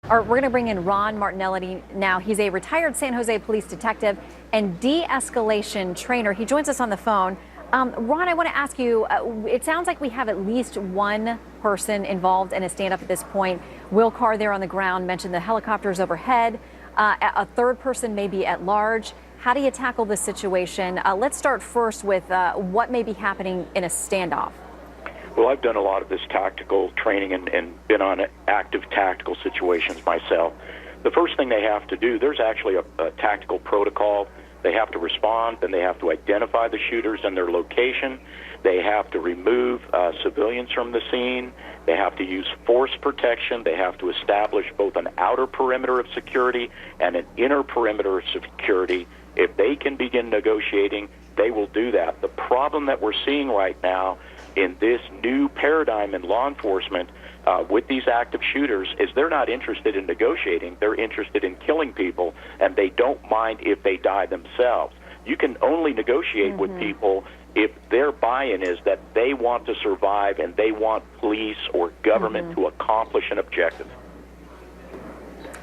We're going to bring in Ron Martinelli now. He's a retired San Jose police detective and de-escalation trainer. He joins us on the phone. Ron, I want to ask you, it sounds like we have at least one person involved in a stand-up at this point. Will Carr there on the ground mentioned the helicopters overhead. A third person may be at large. How do you tackle this situation? Let's start first with what may be happening in a standoff. Well, I've done a lot of this tactical training and been on active tactical situations myself. The first thing they have to do, there's actually a tactical protocol. They have to respond, and they have to identify the shooters and their location. They have to remove civilians from the scene. They have to use force protection. They have to establish both an outer perimeter of security and an inner perimeter of security. If they can begin negotiating, they will do that. The problem that we're seeing right now in this new paradigm in law enforcement with these active shooters is they're not interested in negotiating. They're interested in killing people, and they don't mind if they die themselves. You can only negotiate with people if their buy-in is that they want to survive and they want police or government to accomplish an objective.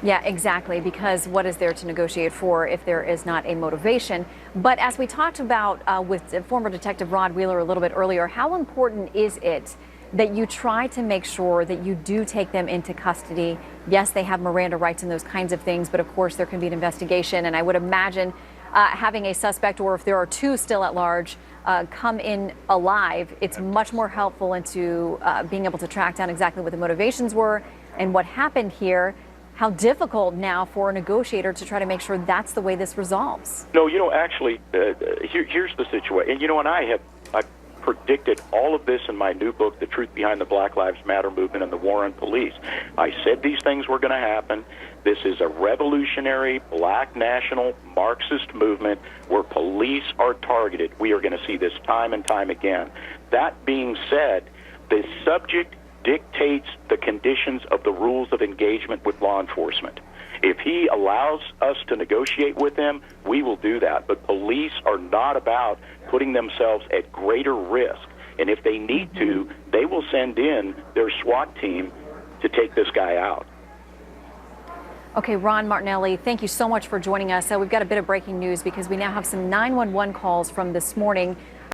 Yeah, exactly, because what is there to negotiate for if there is not a motivation? But as we talked about with former Detective Rod Wheeler a little bit earlier, how important is it that you try to make sure that you do take them into custody? Yes, they have Miranda rights and those kinds of things, but of course there can be an investigation, and I would imagine having a suspect, or if there are two still at large, come in alive, it's much more helpful into being able to track down exactly what the motivations were and what happened here. How difficult now for a negotiator to try to make sure that's the way this resolves? No, actually, here's the situation. And, I predicted all of this in my new book, The Truth Behind the Black Lives Matter Movement and the War on Police. I said these things were going to happen. This is a revolutionary, black national Marxist movement where police are targeted. We are going to see this time and time again. That being said, the subject dictates the conditions of the rules of engagement with law enforcement. If he allows us to negotiate with them, we will do that. But police are not about putting themselves at greater risk. And if they need to, they will send in their SWAT team to take this guy out. Okay, Ron Martinelli, thank you so much for joining us. We've got a bit of breaking news because we now have some 911 calls from this morning.